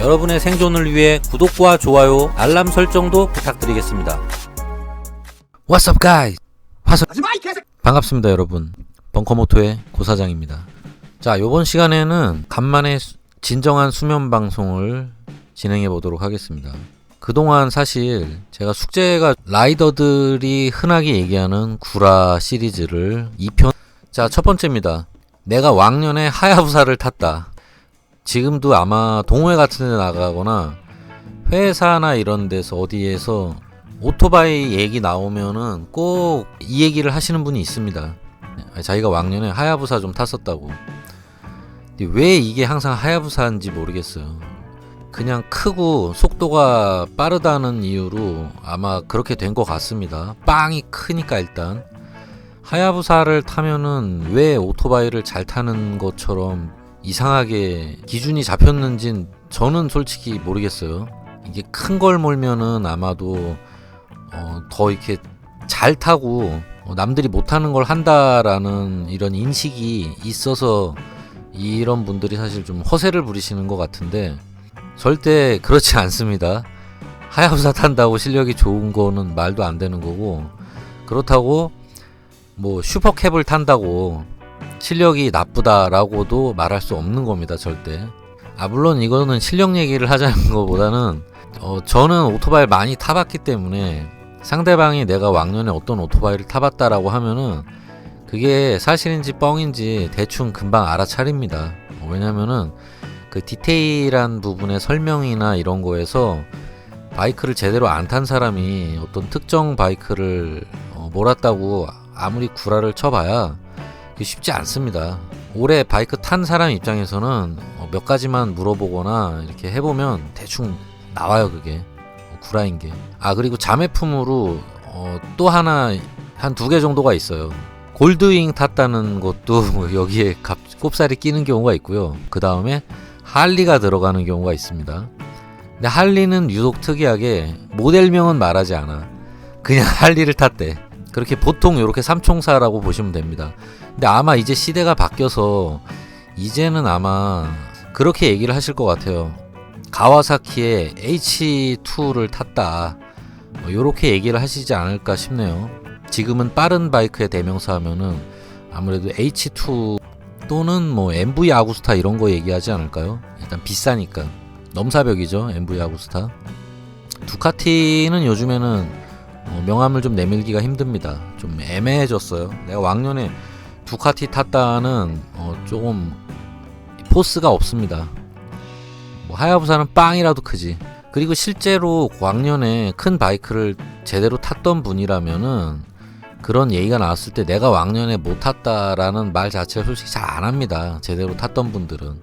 여러분의 생존을 위해 구독과 좋아요, 알람 설정도 부탁드리겠습니다. What's up guys? 반갑습니다 여러분. 벙커모토의 고사장입니다. 자, 요번 시간에는 간만에 진정한 수면 방송을 진행해 보도록 하겠습니다. 그동안 사실 제가 숙제가 라이더들이 흔하게 얘기하는 구라 시리즈를 2편. 자, 첫 번째입니다. 내가 왕년에 하야부사를 탔다. 지금도 아마 동호회 같은 데 나가거나 회사나 이런 데서 어디에서 오토바이 얘기 나오면은 꼭 이 얘기를 하시는 분이 있습니다. 자기가 왕년에 하야부사 좀 탔었다고. 근데 왜 이게 항상 하야부사인지 모르겠어요. 그냥 크고 속도가 빠르다는 이유로 아마 그렇게 된 것 같습니다. 빵이 크니까. 일단 하야부사를 타면은 왜 오토바이를 잘 타는 것처럼 이상하게 기준이 잡혔는진 저는 솔직히 모르겠어요. 이게 큰 걸 몰면은 아마도 더 이렇게 잘 타고 남들이 못하는 걸 한다라는 이런 인식이 있어서 이런 분들이 사실 좀 허세를 부리시는 것 같은데 절대 그렇지 않습니다. 하야부사 탄다고 실력이 좋은 거는 말도 안 되는 거고, 그렇다고 뭐 슈퍼캡을 탄다고 실력이 나쁘다라고도 말할 수 없는 겁니다. 절대. 물론 이거는 실력 얘기를 하자는 것보다는 저는 오토바이를 많이 타봤기 때문에 상대방이 내가 왕년에 어떤 오토바이를 타봤다라고 하면은 그게 사실인지 뻥인지 대충 금방 알아차립니다. 왜냐면은 그 디테일한 부분의 설명이나 이런 거에서 바이크를 제대로 안 탄 사람이 어떤 특정 바이크를 몰았다고 아무리 구라를 쳐봐야 쉽지 않습니다. 오래 바이크 탄 사람 입장에서는 몇 가지만 물어보거나 이렇게 해보면 대충 나와요. 그게 구라인 게. 그리고 자매품으로 또 하나 한 2개 정도가 있어요. 골드윙 탔다는 것도 여기에 꼽살이 끼는 경우가 있고요. 그 다음에 할리가 들어가는 경우가 있습니다. 근데 할리는 유독 특이하게 모델명은 말하지 않아. 그냥 할리를 탔대. 그렇게 보통 이렇게 삼총사라고 보시면 됩니다. 근데 아마 이제 시대가 바뀌어서 이제는 아마 그렇게 얘기를 하실 것 같아요. 가와사키의 H2를 탔다, 요렇게 얘기를 하시지 않을까 싶네요. 지금은 빠른 바이크의 대명사 하면은 아무래도 H2 또는 뭐 MV 아구스타 이런 거 얘기하지 않을까요? 일단 비싸니까. 넘사벽이죠, MV 아구스타. 두카티는 요즘에는 명함을 좀 내밀기가 힘듭니다. 좀 애매해졌어요. 내가 왕년에 두카티 탔다는 조금 포스가 없습니다. 뭐 하야부사는 빵이라도 크지. 그리고 실제로 왕년에 큰 바이크를 제대로 탔던 분이라면은 그런 얘기가 나왔을 때 내가 왕년에 못 탔다라는 말 자체를 솔직히 잘 안 합니다. 제대로 탔던 분들은.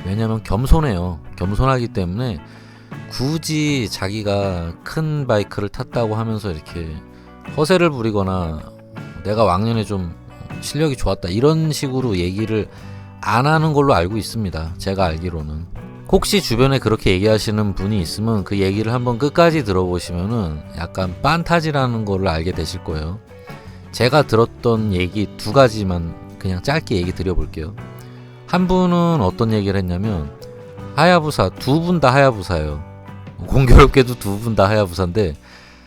왜냐면 겸손해요. 겸손하기 때문에 굳이 자기가 큰 바이크를 탔다고 하면서 이렇게 허세를 부리거나 내가 왕년에 좀 실력이 좋았다 이런 식으로 얘기를 안 하는 걸로 알고 있습니다. 제가 알기로는. 혹시 주변에 그렇게 얘기하시는 분이 있으면 그 얘기를 한번 끝까지 들어보시면은 약간 빤타지라는 거를 알게 되실 거예요. 제가 들었던 얘기 2가지만 그냥 짧게 얘기 드려볼게요. 한 분은 어떤 얘기를 했냐면 하야부사, 2분 다 하야부사예요. 공교롭게도 2분 다 하야부사인데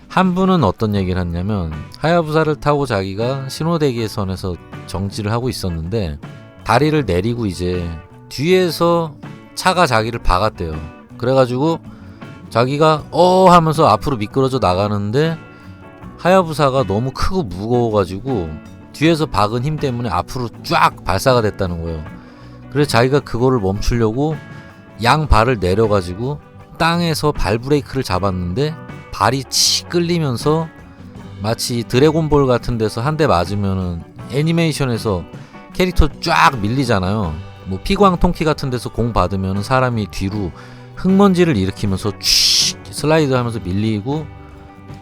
한 분은 어떤 얘기를 했냐면 하야부사를 타고 자기가 신호대기선에서 정지를 하고 있었는데 다리를 내리고 이제 뒤에서 차가 자기를 박았대요. 그래가지고 자기가 하면서 앞으로 미끄러져 나가는데 하야부사가 너무 크고 무거워가지고 뒤에서 박은 힘 때문에 앞으로 쫙 발사가 됐다는 거예요. 그래서 자기가 그거를 멈추려고 양 발을 내려가지고 땅에서 발브레이크를 잡았는데 발이 치 끌리면서 마치 드래곤볼 같은 데서 한 대 맞으면은 애니메이션에서 캐릭터 쫙 밀리잖아요. 뭐 피광통키 같은 데서 공 받으면은 사람이 뒤로 흙먼지를 일으키면서 촤 슬라이드 하면서 밀리고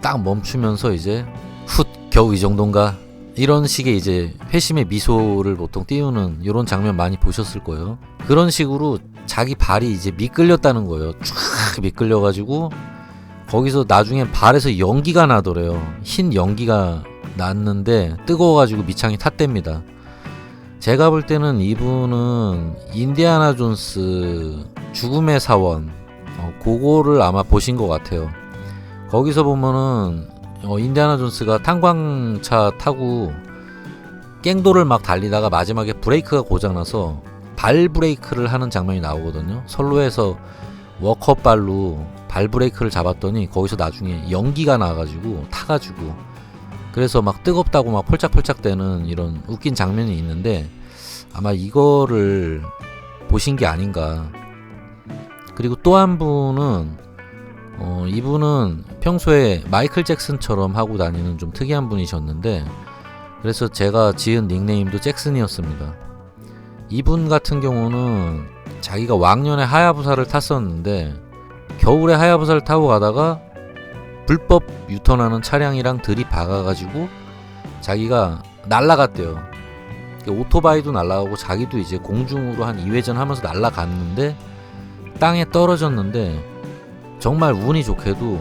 딱 멈추면서 이제 훗 겨우 이 정도인가 이런 식의 이제 회심의 미소를 보통 띄우는 이런 장면 많이 보셨을 거예요. 그런 식으로 자기 발이 이제 미끌렸다는 거예요. 쫙 미끌려가지고 거기서 나중에 발에서 연기가 나더래요. 흰 연기가 났는데 뜨거워가지고 밑창이 탔답니다. 제가 볼 때는 이분은 인디아나 존스 죽음의 사원 그거를 아마 보신 것 같아요. 거기서 보면은 인디아나 존스가 탄광차 타고 갱도를 막 달리다가 마지막에 브레이크가 고장나서 발 브레이크를 하는 장면이 나오거든요. 선로에서 워커발로 발 브레이크를 잡았더니 거기서 나중에 연기가 나가지고 타가지고 그래서 막 뜨겁다고 막 폴짝폴짝 대는 이런 웃긴 장면이 있는데 아마 이거를 보신 게 아닌가. 그리고 또 한 분은 이분은 평소에 마이클 잭슨처럼 하고 다니는 좀 특이한 분이셨는데 그래서 제가 지은 닉네임도 잭슨이었습니다. 이분 같은 경우는 자기가 왕년에 하야부사를 탔었는데 겨울에 하야부사를 타고 가다가 불법 유턴하는 차량이랑 들이박아가지고 자기가 날아갔대요. 오토바이도 날아가고 자기도 이제 공중으로 한 2회전 하면서 날아갔는데 땅에 떨어졌는데 정말 운이 좋게도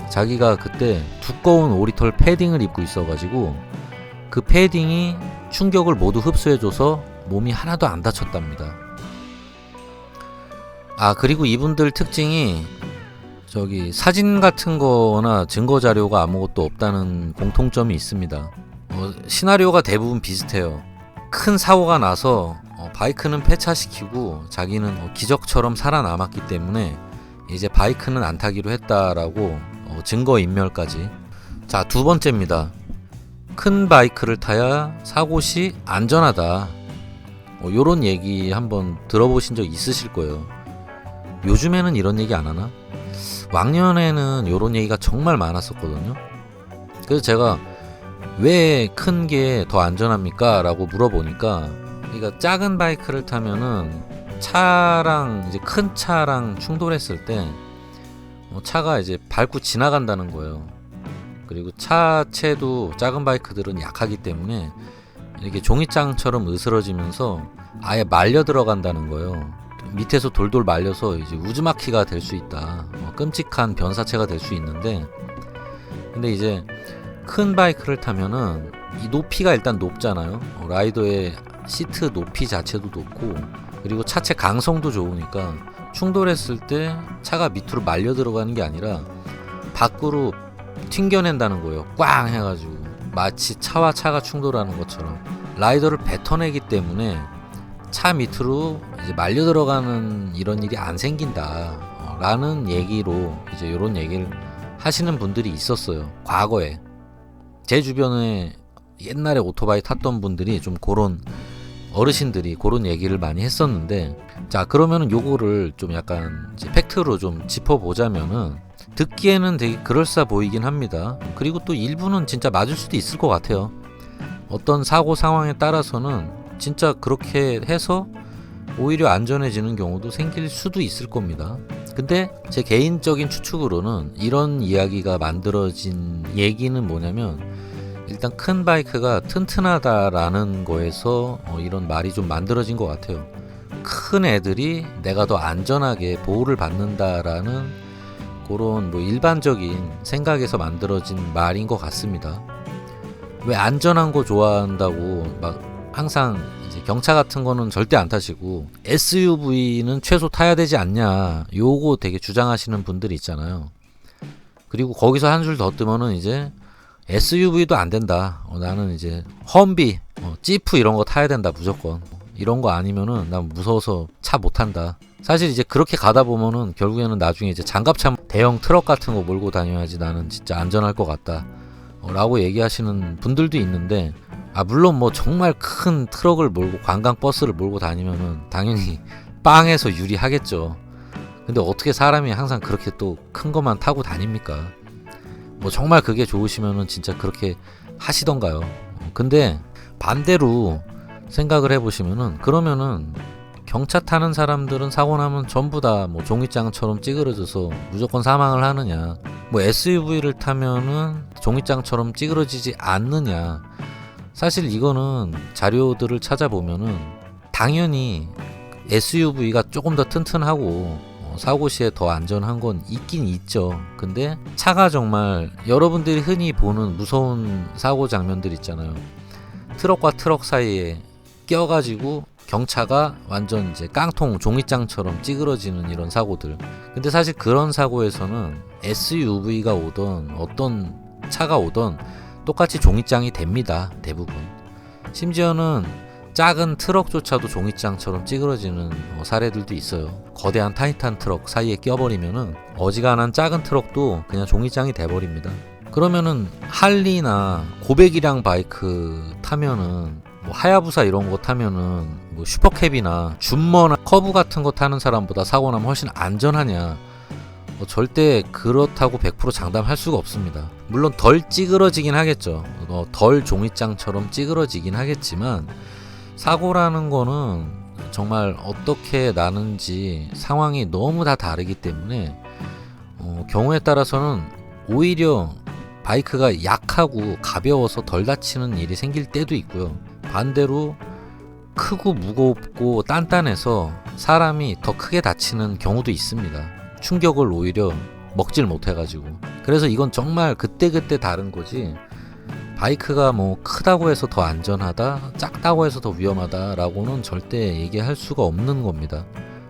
자기가 그때 두꺼운 오리털 패딩을 입고 있어가지고 그 패딩이 충격을 모두 흡수해줘서 몸이 하나도 안 다쳤답니다. 그리고 이분들 특징이 사진 같은 거나 증거 자료가 아무것도 없다는 공통점이 있습니다. 시나리오가 대부분 비슷해요. 큰 사고가 나서 바이크는 폐차시키고 자기는 기적처럼 살아남았기 때문에 이제 바이크는 안 타기로 했다라고 증거인멸까지. 자, 두 번째입니다. 큰 바이크를 타야 사고 시 안전하다. 요런 얘기 한번 들어보신 적 있으실 거예요. 요즘에는 이런 얘기 안 하나? 왕년에는 요런 얘기가 정말 많았었거든요. 그래서 제가 왜 큰 게 더 안전합니까? 라고 물어보니까 그러니까 작은 바이크를 타면은 차랑 이제 큰 차랑 충돌했을 때 차가 이제 밟고 지나간다는 거예요. 그리고 차체도 작은 바이크들은 약하기 때문에 이렇게 종이장처럼 으스러지면서 아예 말려 들어간다는 거예요. 밑에서 돌돌 말려서 이제 우즈마키가 될 수 있다. 끔찍한 변사체가 될 수 있는데 근데 이제 큰 바이크를 타면은 이 높이가 일단 높잖아요. 라이더의 시트 높이 자체도 높고 그리고 차체 강성도 좋으니까 충돌했을 때 차가 밑으로 말려 들어가는 게 아니라 밖으로 튕겨낸다는 거예요. 꽝 해가지고 마치 차와 차가 충돌하는 것처럼 라이더를 뱉어내기 때문에 차 밑으로 이제 말려 들어가는 이런 일이 안 생긴다 라는 얘기로 이제 이런 얘기를 하시는 분들이 있었어요. 과거에 제 주변에 옛날에 오토바이 탔던 분들이 좀 그런 어르신들이 그런 얘기를 많이 했었는데 자 그러면은 요거를 좀 약간 이제 팩트로 좀 짚어보자면은 듣기에는 되게 그럴싸 보이긴 합니다. 그리고 또 일부는 진짜 맞을 수도 있을 것 같아요. 어떤 사고 상황에 따라서는 진짜 그렇게 해서 오히려 안전해지는 경우도 생길 수도 있을 겁니다. 근데 제 개인적인 추측으로는 이런 이야기가 만들어진 얘기는 뭐냐면 일단 큰 바이크가 튼튼하다라는 거에서 이런 말이 좀 만들어진 것 같아요. 큰 애들이 내가 더 안전하게 보호를 받는다라는 그런 뭐 일반적인 생각에서 만들어진 말인 것 같습니다. 왜 안전한 거 좋아한다고 막 항상 이제 경차 같은 거는 절대 안 타시고 SUV는 최소 타야 되지 않냐 요거 되게 주장하시는 분들이 있잖아요. 그리고 거기서 한 줄 더 뜨면은 이제 SUV도 안 된다. 나는 이제 험비, 지프 이런 거 타야 된다 무조건. 이런 거 아니면은 난 무서워서 차 못 탄다. 사실 이제 그렇게 가다 보면은 결국에는 나중에 이제 장갑차 대형 트럭 같은 거 몰고 다녀야지 나는 진짜 안전할 것 같다. 라고 얘기하시는 분들도 있는데 물론 뭐 정말 큰 트럭을 몰고 관광버스를 몰고 다니면은 당연히 빵에서 유리하겠죠. 근데 어떻게 사람이 항상 그렇게 또 큰 것만 타고 다닙니까? 뭐 정말 그게 좋으시면은 진짜 그렇게 하시던가요. 근데 반대로 생각을 해보시면은 그러면은 경차 타는 사람들은 사고 나면 전부 다 뭐 종이장처럼 찌그러져서 무조건 사망을 하느냐, 뭐 SUV를 타면은 종이장처럼 찌그러지지 않느냐. 사실 이거는 자료들을 찾아보면은 당연히 SUV가 조금 더 튼튼하고 사고 시에 더 안전한 건 있긴 있죠. 근데 차가 정말 여러분들이 흔히 보는 무서운 사고 장면들 있잖아요. 트럭과 트럭 사이에 껴가지고 경차가 완전 이제 깡통 종이장처럼 찌그러지는 이런 사고들. 근데 사실 그런 사고에서는 SUV가 오던 어떤 차가 오던 똑같이 종이장이 됩니다. 대부분. 심지어는 작은 트럭조차도 종이장처럼 찌그러지는 사례들도 있어요. 거대한 타이탄 트럭 사이에 껴버리면은 어지간한 작은 트럭도 그냥 종이장이 돼버립니다. 그러면은 할리나 고배기량 바이크 타면은 뭐 하야부사 이런 거 타면은 뭐 슈퍼캡이나 줌머나 커브 같은 거 타는 사람보다 사고 나면 훨씬 안전하냐? 절대 그렇다고 100% 장담할 수가 없습니다. 물론 덜 찌그러지긴 하겠죠. 덜 종이장처럼 찌그러지긴 하겠지만 사고라는 거는 정말 어떻게 나는지 상황이 너무 다 다르기 때문에 경우에 따라서는 오히려 바이크가 약하고 가벼워서 덜 다치는 일이 생길 때도 있고요. 반대로 크고 무겁고 단단해서 사람이 더 크게 다치는 경우도 있습니다. 충격을 오히려 먹질 못해가지고. 그래서 이건 정말 그때그때 다른 거지, 바이크가 뭐 크다고 해서 더 안전하다, 작다고 해서 더 위험하다 라고는 절대 얘기할 수가 없는 겁니다.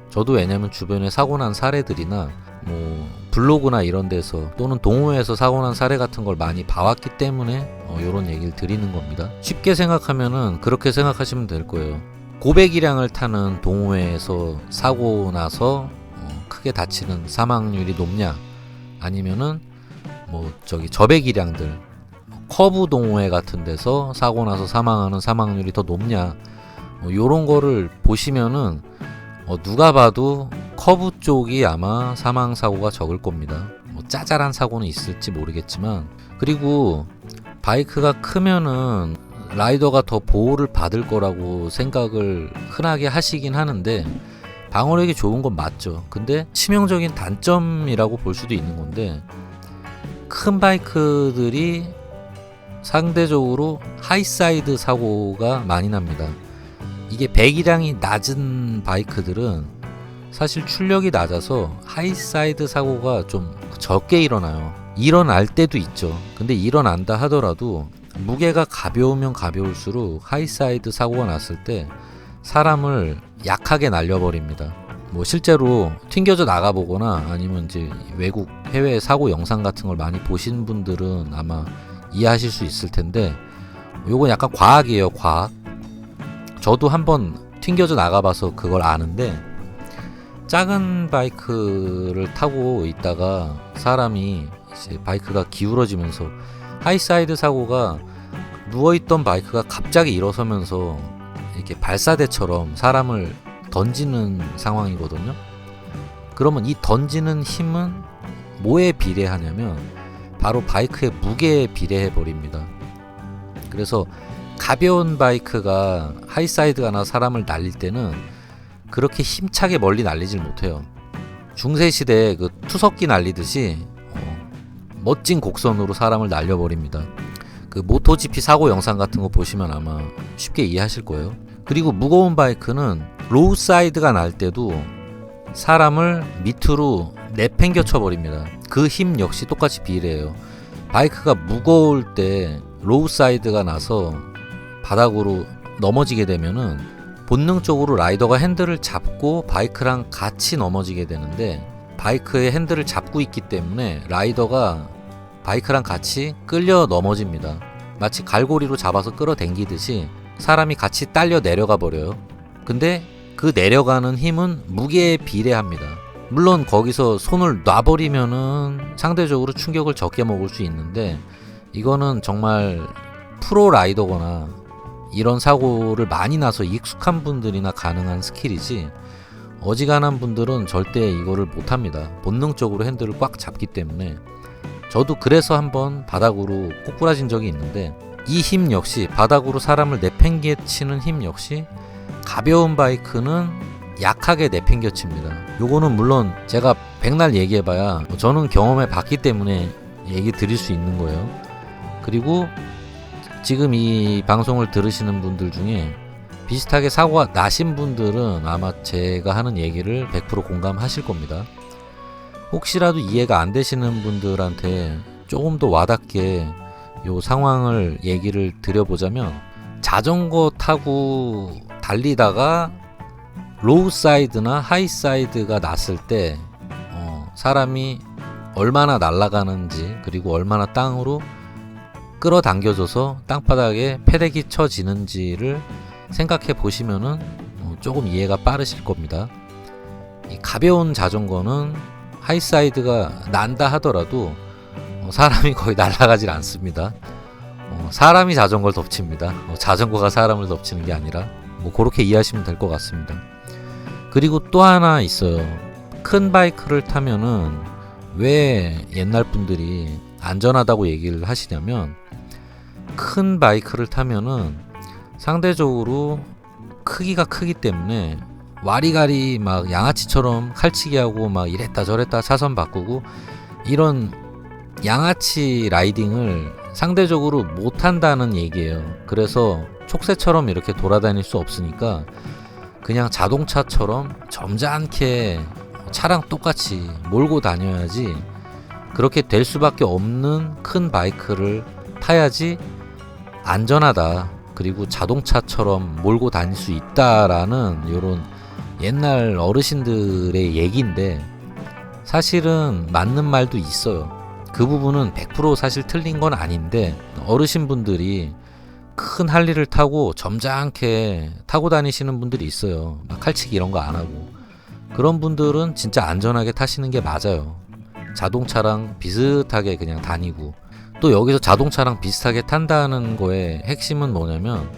저도 왜냐면 주변에 사고 난 사례들이나 뭐 블로그나 이런 데서 또는 동호회에서 사고 난 사례 같은 걸 많이 봐왔기 때문에 이런 얘기를 드리는 겁니다. 쉽게 생각하면은 그렇게 생각하시면 될 거예요. 고배기량을 타는 동호회에서 사고 나서 크게 다치는 사망률이 높냐, 아니면은 뭐 저배기량들 커브 동호회 같은 데서 사고 나서 사망하는 사망률이 더 높냐, 요런 거를 보시면은 누가 봐도 커브 쪽이 아마 사망 사고가 적을 겁니다. 짜잘한 사고는 있을지 모르겠지만, 그리고 바이크가 크면은 라이더가 더 보호를 받을 거라고 생각을 흔하게 하시긴 하는데 방어력이 좋은 건 맞죠. 근데 치명적인 단점이라고 볼 수도 있는 건데, 큰 바이크들이 상대적으로 하이사이드 사고가 많이 납니다. 이게 배기량이 낮은 바이크들은 사실 출력이 낮아서 하이사이드 사고가 좀 적게 일어나요. 일어날 때도 있죠. 근데 일어난다 하더라도 무게가 가벼우면 가벼울수록 하이사이드 사고가 났을 때 사람을 약하게 날려버립니다. 뭐 실제로 튕겨져 나가보거나 아니면 이제 외국 해외 사고 영상 같은 걸 많이 보신 분들은 아마 이해하실 수 있을 텐데, 요건 약간 과학이에요. 과학. 저도 한번 튕겨져 나가봐서 그걸 아는데, 작은 바이크를 타고 있다가 사람이 이제 바이크가 기울어지면서 하이사이드 사고가 누워있던 바이크가 갑자기 일어서면서 이렇게 발사대처럼 사람을 던지는 상황이거든요. 그러면 이 던지는 힘은 뭐에 비례하냐면 바로 바이크의 무게에 비례해 버립니다. 그래서 가벼운 바이크가 하이사이드가 나 사람을 날릴 때는 그렇게 힘차게 멀리 날리질 못해요. 중세시대에 그 투석기 날리듯이 멋진 곡선으로 사람을 날려버립니다. 그 모토GP 사고 영상 같은 거 보시면 아마 쉽게 이해하실 거예요. 그리고 무거운 바이크는 로우 사이드가 날 때도 사람을 밑으로 내팽겨 쳐버립니다. 그 힘 역시 똑같이 비례해요. 바이크가 무거울 때 로우 사이드가 나서 바닥으로 넘어지게 되면은 본능적으로 라이더가 핸들을 잡고 바이크랑 같이 넘어지게 되는데, 바이크의 핸들을 잡고 있기 때문에 라이더가 바이크랑 같이 끌려 넘어집니다. 마치 갈고리로 잡아서 끌어당기듯이 사람이 같이 딸려 내려가 버려요. 근데 그 내려가는 힘은 무게에 비례합니다. 물론 거기서 손을 놔버리면은 상대적으로 충격을 적게 먹을 수 있는데, 이거는 정말 프로 라이더거나 이런 사고를 많이 나서 익숙한 분들이나 가능한 스킬이지, 어지간한 분들은 절대 이거를 못합니다. 본능적으로 핸들을 꽉 잡기 때문에. 저도 그래서 한번 바닥으로 꼬꾸라진 적이 있는데, 이 힘 역시 바닥으로 사람을 내팽개치는 힘 역시 가벼운 바이크는 약하게 내팽겨칩니다. 요거는 물론 제가 백날 얘기해봐야 저는 경험해 봤기 때문에 얘기 드릴 수 있는 거예요. 그리고 지금 이 방송을 들으시는 분들 중에 비슷하게 사고가 나신 분들은 아마 제가 하는 얘기를 100% 공감하실 겁니다. 혹시라도 이해가 안 되시는 분들한테 조금 더 와닿게 요 상황을 얘기를 드려보자면, 자전거 타고 달리다가 로우 사이드나 하이 사이드가 났을 때 사람이 얼마나 날아가는지, 그리고 얼마나 땅으로 끌어당겨져서 땅바닥에 패대기 쳐지는지를 생각해 보시면은 조금 이해가 빠르실 겁니다. 이 가벼운 자전거는 하이 사이드가 난다 하더라도 사람이 거의 날아가질 않습니다. 사람이 자전거를 덮칩니다. 자전거가 사람을 덮치는 게 아니라 그렇게 이해하시면 될 것 같습니다. 그리고 또 하나 있어요. 큰 바이크를 타면은 왜 옛날 분들이 안전하다고 얘기를 하시냐면, 큰 바이크를 타면은 상대적으로 크기가 크기 때문에 와리가리 막 양아치처럼 칼치기 하고 막 이랬다 저랬다 차선 바꾸고 이런 양아치 라이딩을 상대적으로 못한다는 얘기예요. 그래서 촉새처럼 이렇게 돌아다닐 수 없으니까 그냥 자동차처럼 점잖게 차랑 똑같이 몰고 다녀야지, 그렇게 될 수밖에 없는 큰 바이크를 타야지 안전하다, 그리고 자동차처럼 몰고 다닐 수 있다라는 이런 옛날 어르신들의 얘기인데, 사실은 맞는 말도 있어요. 그 부분은 100% 사실 틀린 건 아닌데, 어르신분들이 큰 할리를 타고 점잖게 타고 다니시는 분들이 있어요. 막 칼치기 이런 거 안 하고. 그런 분들은 진짜 안전하게 타시는 게 맞아요. 자동차랑 비슷하게 그냥 다니고. 또 여기서 자동차랑 비슷하게 탄다는 거의 핵심은 뭐냐면,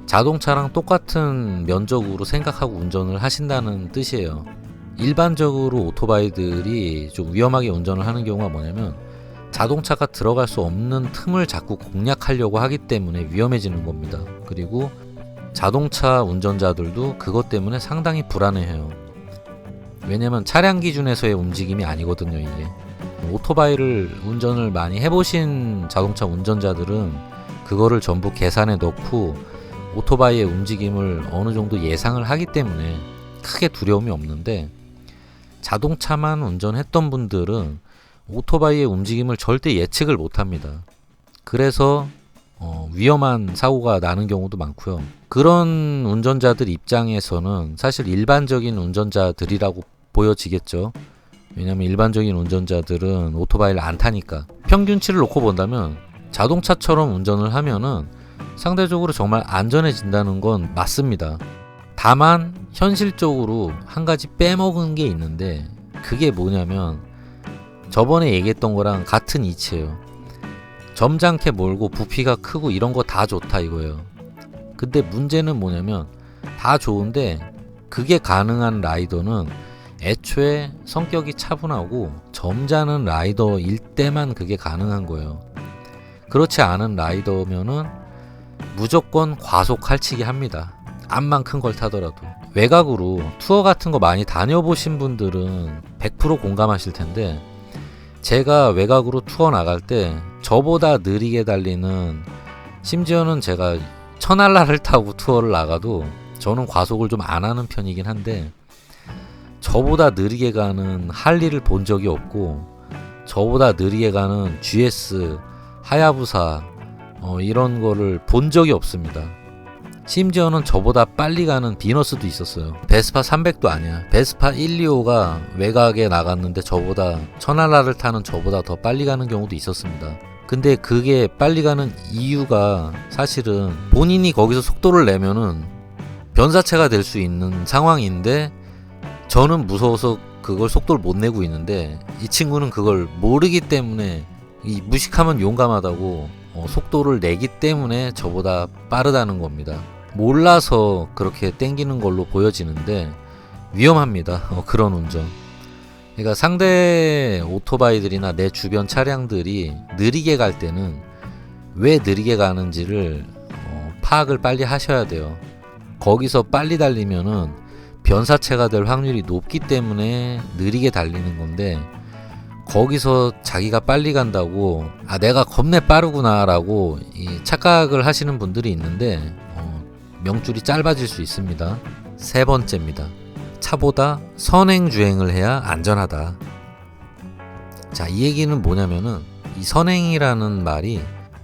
자동차랑 똑같은 면적으로 생각하고 운전을 하신다는 뜻이에요. 일반적으로 오토바이들이 좀 위험하게 운전을 하는 경우가 뭐냐면, 자동차가 들어갈 수 없는 틈을 자꾸 공략하려고 하기 때문에 위험해지는 겁니다. 그리고 자동차 운전자들도 그것 때문에 상당히 불안해해요. 왜냐면 차량 기준에서의 움직임이 아니거든요, 이게. 오토바이를 운전을 많이 해보신 자동차 운전자들은 그거를 전부 계산에 넣고 오토바이의 움직임을 어느 정도 예상을 하기 때문에 크게 두려움이 없는데, 자동차만 운전했던 분들은 오토바이의 움직임을 절대 예측을 못합니다. 그래서 위험한 사고가 나는 경우도 많고요. 그런 운전자들 입장에서는 사실 일반적인 운전자들이라고 보여지겠죠. 왜냐면 일반적인 운전자들은 오토바이를 안 타니까. 평균치를 놓고 본다면 자동차처럼 운전을 하면은 상대적으로 정말 안전해진다는 건 맞습니다. 다만 현실적으로 한 가지 빼먹은 게 있는데, 그게 뭐냐면 저번에 얘기했던 거랑 같은 이치예요. 점잖게 몰고 부피가 크고 이런 거 다 좋다 이거예요. 근데 문제는 뭐냐면, 다 좋은데 그게 가능한 라이더는 애초에 성격이 차분하고 점잖은 라이더일 때만 그게 가능한 거예요. 그렇지 않은 라이더면은 무조건 과속 칼치기 합니다. 암만 큰 걸 타더라도. 외곽으로 투어 같은 거 많이 다녀보신 분들은 100% 공감하실 텐데, 제가 외곽으로 투어 나갈 때 저보다 느리게 달리는, 심지어는 제가 천알라를 타고 투어를 나가도 저는 과속을 좀 안 하는 편이긴 한데, 저보다 느리게 가는 할리를 본 적이 없고, 저보다 느리게 가는 GS, 하야부사 이런 거를 본 적이 없습니다. 심지어는 저보다 빨리 가는 비너스도 있었어요. 베스파 300도 아니야. 베스파 125가 외곽에 나갔는데 저보다, 천알라를 타는 저보다 더 빨리 가는 경우도 있었습니다. 근데 그게 빨리 가는 이유가 사실은 본인이 거기서 속도를 내면은 변사체가 될 수 있는 상황인데, 저는 무서워서 그걸 속도를 못 내고 있는데, 이 친구는 그걸 모르기 때문에, 이 무식하면 용감하다고 속도를 내기 때문에 저보다 빠르다는 겁니다. 몰라서 그렇게 땡기는 걸로 보여지는데 위험합니다. 그런 운전. 그러니까 상대 오토바이들이나 내 주변 차량들이 느리게 갈 때는 왜 느리게 가는지를 파악을 빨리 하셔야 돼요. 거기서 빨리 달리면은 변사체가 될 확률이 높기 때문에 느리게 달리는 건데, 거기서 자기가 빨리 간다고 내가 겁내 빠르구나 라고 착각을 하시는 분들이 있는데 명줄이 짧아질 수 있습니다. 세 번째입니다. 차보다 선행주행을 해야 안전하다. 자, 이 얘기는 뭐냐면은, 이 선행이라는 말이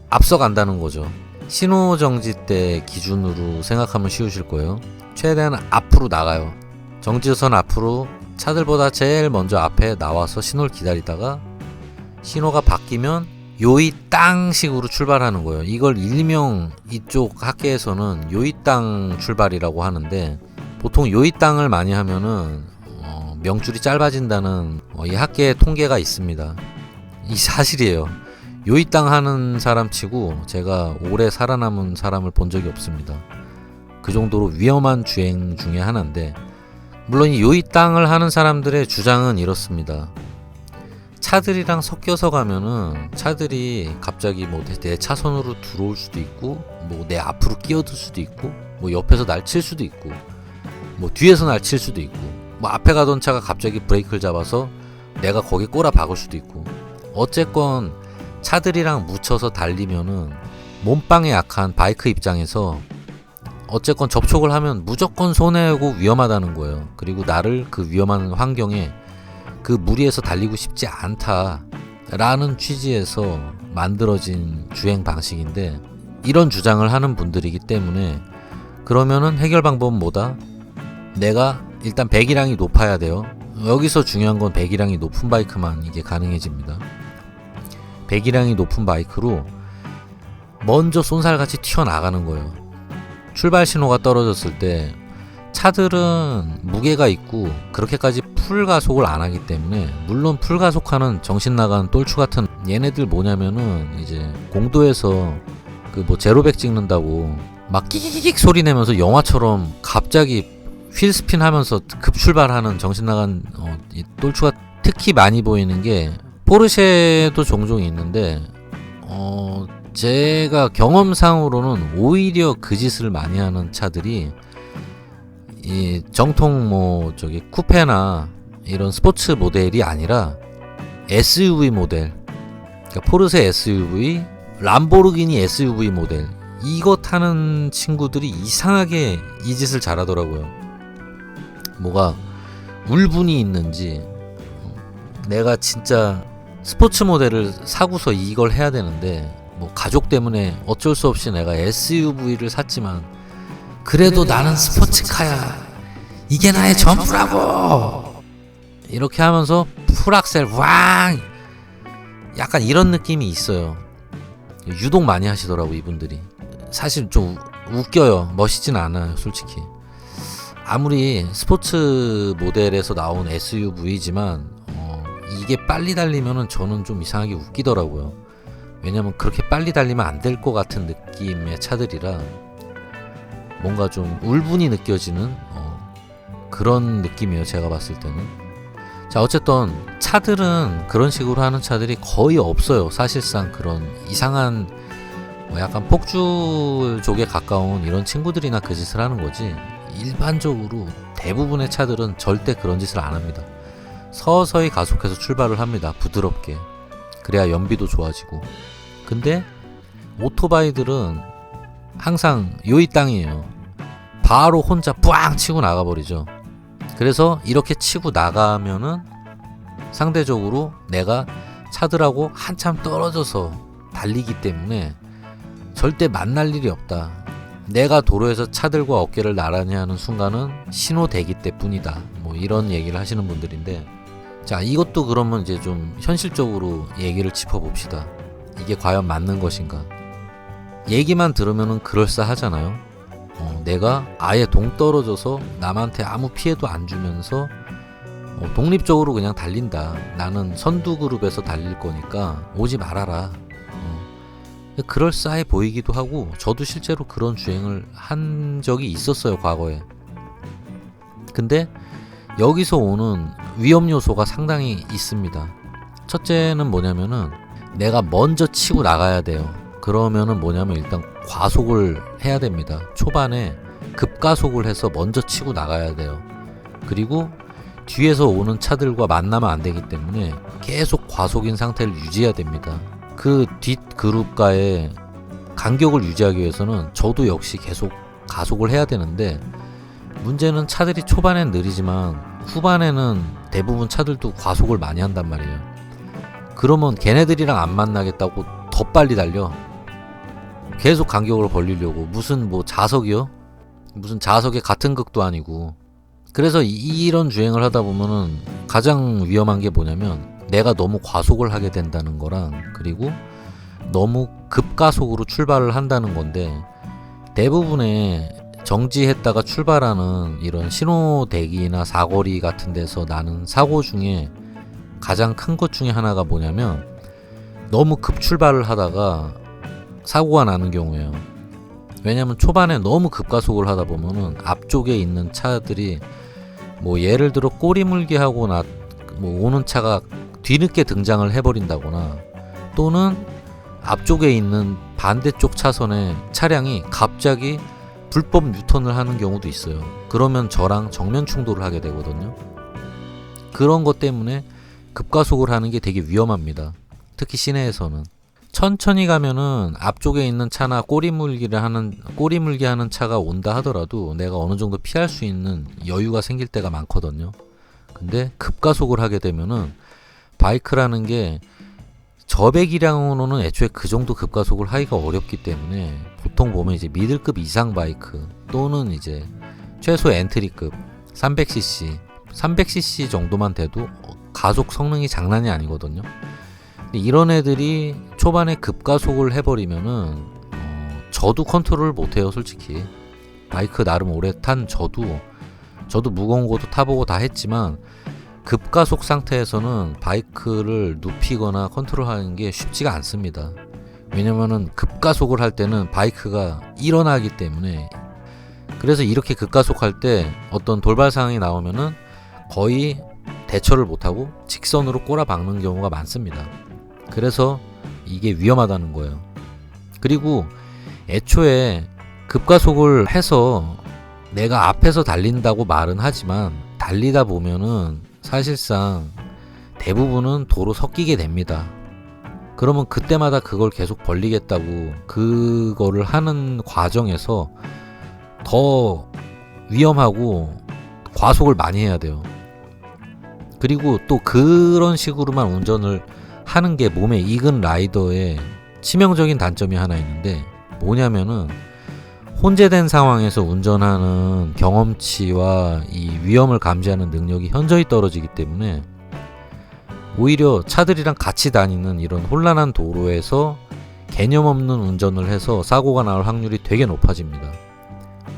앞서간다는 거죠. 신호정지 때 기준으로 생각하면 쉬우실 거예요. 최대한 앞으로 나가요. 정지선 앞으로 차들보다 제일 먼저 앞에 나와서 신호를 기다리다가 신호가 바뀌면 요이 땅 식으로 출발하는 거예요. 이걸 일명 이쪽 학계에서는 요이 땅 출발이라고 하는데, 보통 요이 땅을 많이 하면은 명줄이 짧아진다는 이 학계의 통계가 있습니다. 이 사실이에요. 요이 땅 하는 사람 치고 제가 오래 살아남은 사람을 본 적이 없습니다. 그 정도로 위험한 주행 중에 하나인데, 물론 이 요이 땅을 하는 사람들의 주장은 이렇습니다. 차들이랑 섞여서 가면은 차들이 갑자기 뭐 내 차선으로 들어올 수도 있고, 뭐 내 앞으로 끼어들 수도 있고, 뭐 옆에서 날 칠 수도 있고, 뭐 뒤에서 날 칠 수도 있고, 뭐 앞에 가던 차가 갑자기 브레이크를 잡아서 내가 거기 꼬라 박을 수도 있고, 어쨌건 차들이랑 묻혀서 달리면은 몸빵에 약한 바이크 입장에서 어쨌건 접촉을 하면 무조건 손해고 위험하다는 거예요. 그리고 나를 그 위험한 환경에 그 무리해서 달리고 싶지 않다라는 취지에서 만들어진 주행 방식인데, 이런 주장을 하는 분들이기 때문에 그러면은 해결 방법은 뭐다? 내가 일단 배기량이 높아야 돼요. 여기서 중요한 건 배기량이 높은 바이크만 이게 가능해집니다. 배기량이 높은 바이크로 먼저 쏜살같이 튀어나가는 거예요. 출발 신호가 떨어졌을 때 차들은 무게가 있고 그렇게까지 풀 가속을 안 하기 때문에, 물론 풀 가속하는 정신 나간 똘추 같은 얘네들 뭐냐면은 이제 공도에서 그 뭐 제로백 찍는다고 막 끼익 소리 내면서 영화처럼 갑자기 휠 스핀 하면서 급출발하는 정신 나간 이 똘추가 특히 많이 보이는 게 포르쉐도 종종 있는데, 제가 경험상으로는 오히려 그 짓을 많이 하는 차들이 이 정통 뭐 저기 쿠페나 이런 스포츠 모델이 아니라 SUV 모델, 그러니까 포르쉐 SUV, 람보르기니 SUV 모델, 이거 타는 친구들이 이상하게 이 짓을 잘하더라고요. 뭐가 울분이 있는지, 내가 진짜 스포츠 모델을 사고서 이걸 해야 되는데 뭐 가족 때문에 어쩔 수 없이 내가 SUV를 샀지만 그래도 나는 스포츠카야, 이게 나의 전부라고, 이렇게 하면서 풀악셀 왕, 약간 이런 느낌이 있어요. 유독 많이 하시더라고 이분들이. 사실 좀 웃겨요. 멋있진 않아요 솔직히. 아무리 스포츠 모델에서 나온 SUV지만 이게 빨리 달리면은 저는 좀 이상하게 웃기더라고요. 왜냐면 그렇게 빨리 달리면 안 될 것 같은 느낌의 차들이라 뭔가 좀 울분이 느껴지는 그런 느낌이에요 제가 봤을 때는. 자, 어쨌든 차들은 그런 식으로 하는 차들이 거의 없어요. 사실상 그런 이상한 약간 폭주족에 가까운 이런 친구들이나 그 짓을 하는 거지, 일반적으로 대부분의 차들은 절대 그런 짓을 안 합니다. 서서히 가속해서 출발을 합니다. 부드럽게. 그래야 연비도 좋아지고. 근데 오토바이들은 항상 요이 땅이에요. 바로 혼자 뿌앙 치고 나가버리죠. 그래서 이렇게 치고 나가면은 상대적으로 내가 차들하고 한참 떨어져서 달리기 때문에 절대 만날 일이 없다. 내가 도로에서 차들과 어깨를 나란히 하는 순간은 신호 대기 때뿐이다. 뭐 이런 얘기를 하시는 분들인데, 자, 이것도 그러면 이제 좀 현실적으로 얘기를 짚어봅시다. 이게 과연 맞는 것인가? 얘기만 들으면은 그럴싸하잖아요. 내가 아예 동떨어져서 남한테 아무 피해도 안 주면서 독립적으로 그냥 달린다. 나는 선두그룹에서 달릴 거니까 오지 말아라. 그럴싸해 보이기도 하고, 저도 실제로 그런 주행을 한 적이 있었어요 과거에. 근데 여기서 오는 위험 요소가 상당히 있습니다. 첫째는 뭐냐면은 내가 먼저 치고 나가야 돼요. 그러면은 뭐냐면 일단 과속을 해야 됩니다. 초반에 급가속을 해서 먼저 치고 나가야 돼요. 그리고 뒤에서 오는 차들과 만나면 안 되기 때문에 계속 과속인 상태를 유지해야 됩니다. 그 뒷 그룹과의 간격을 유지하기 위해서는 저도 역시 계속 가속을 해야 되는데, 문제는 차들이 초반엔 느리지만 후반에는 대부분 차들도 과속을 많이 한단 말이에요. 그러면 걔네들이랑 안 만나겠다고 더 빨리 달려. 계속 간격을 벌리려고 무슨 뭐 자석이요? 무슨 자석의 같은 극도 아니고. 그래서 이런 주행을 하다 보면은 가장 위험한 게 뭐냐면 내가 너무 과속을 하게 된다는 거랑, 그리고 너무 급가속으로 출발을 한다는 건데, 대부분의 정지했다가 출발하는 이런 신호대기나 사거리 같은 데서 나는 사고 중에 가장 큰 것 중에 하나가 뭐냐면 너무 급출발을 하다가 사고가 나는 경우예요. 왜냐면 초반에 너무 급가속을 하다 보면은 앞쪽에 있는 차들이 뭐 예를 들어 꼬리물기 하고 뭐 오는 차가 뒤늦게 등장을 해버린다거나, 또는 앞쪽에 있는 반대쪽 차선의 차량이 갑자기 불법 유턴을 하는 경우도 있어요. 그러면 저랑 정면 충돌을 하게 되거든요. 그런 것 때문에 급가속을 하는 게 되게 위험합니다. 특히 시내에서는. 천천히 가면은 앞쪽에 있는 차나 꼬리물기 하는 차가 온다 하더라도 내가 어느 정도 피할 수 있는 여유가 생길 때가 많거든요. 근데 급가속을 하게 되면은 바이크라는 게 저배기량으로는 애초에 그 정도 급가속을 하기가 어렵기 때문에 보통 보면 이제 미들급 이상 바이크 또는 이제 최소 엔트리급 300cc 정도만 돼도 가속 성능이 장난이 아니거든요. 이런 애들이 초반에 급가속을 해버리면은 저도 컨트롤을 못해요. 솔직히 바이크 나름 오래 탄 저도 무거운 것도 타보고 다 했지만 급가속 상태에서는 바이크를 눕히거나 컨트롤하는 게 쉽지가 않습니다. 왜냐면은 급가속을 할 때는 바이크가 일어나기 때문에. 그래서 이렇게 급가속할 때 어떤 돌발 상황이 나오면은 거의 대처를 못하고 직선으로 꼬라박는 경우가 많습니다. 그래서 이게 위험하다는 거예요. 그리고 애초에 급가속을 해서 내가 앞에서 달린다고 말은 하지만 달리다 보면은 사실상 대부분은 도로 섞이게 됩니다. 그러면 그때마다 그걸 계속 벌리겠다고 그거를 하는 과정에서 더 위험하고 과속을 많이 해야 돼요. 그리고 또 그런 식으로만 운전을 하는 게 몸에 익은 라이더의 치명적인 단점이 하나 있는데, 뭐냐면은 혼재된 상황에서 운전하는 경험치와 이 위험을 감지하는 능력이 현저히 떨어지기 때문에 오히려 차들이랑 같이 다니는 이런 혼란한 도로에서 개념 없는 운전을 해서 사고가 날 확률이 되게 높아집니다.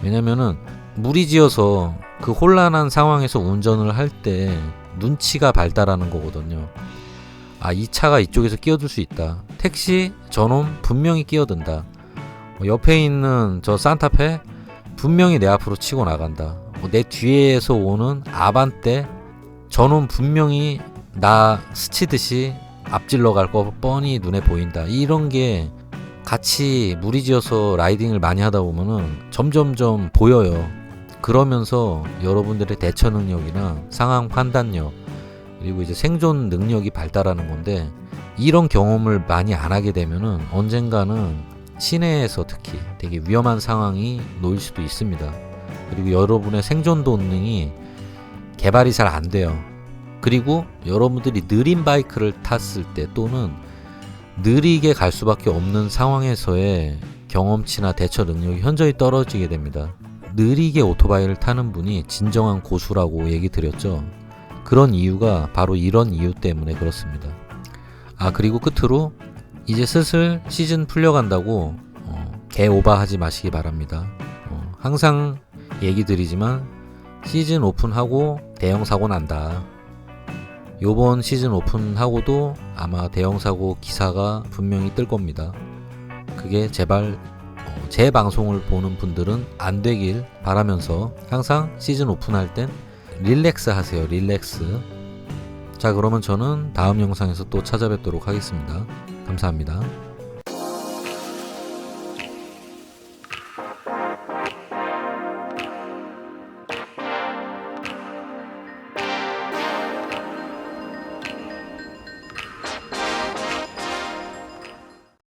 왜냐면은 무리지어서 그 혼란한 상황에서 운전을 할 때 눈치가 발달하는 거거든요. 아, 이 차가 이쪽에서 끼어들 수 있다. 택시 저놈 분명히 끼어든다. 옆에 있는 저 산타페 분명히 내 앞으로 치고 나간다. 내 뒤에서 오는 아반떼 저놈 분명히 나 스치듯이 앞질러 갈 거 뻔히 눈에 보인다. 이런 게 같이 무리지어서 라이딩을 많이 하다 보면은 점점점 보여요. 그러면서 여러분들의 대처 능력이나 상황 판단력, 그리고 이제 생존 능력이 발달하는 건데, 이런 경험을 많이 안 하게 되면은 언젠가는 시내에서 특히 되게 위험한 상황이 놓일 수도 있습니다. 그리고 여러분의 생존 본능이 개발이 잘 안 돼요. 그리고 여러분들이 느린 바이크를 탔을 때 또는 느리게 갈 수밖에 없는 상황에서의 경험치나 대처 능력이 현저히 떨어지게 됩니다. 느리게 오토바이를 타는 분이 진정한 고수라고 얘기 드렸죠. 그런 이유가 바로 이런 이유 때문에 그렇습니다. 아, 그리고 끝으로 이제 슬슬 시즌 풀려간다고 개 오바하지 마시기 바랍니다. 항상 얘기 드리지만 시즌 오픈하고 대형 사고 난다. 요번 시즌 오픈하고도 아마 대형 사고 기사가 분명히 뜰 겁니다. 그게 제발 제 방송을 보는 분들은 안 되길 바라면서 항상 시즌 오픈할 땐 릴렉스 하세요. 릴렉스. 자, 그러면 저는 다음 영상에서 또 찾아뵙도록 하겠습니다. 감사합니다.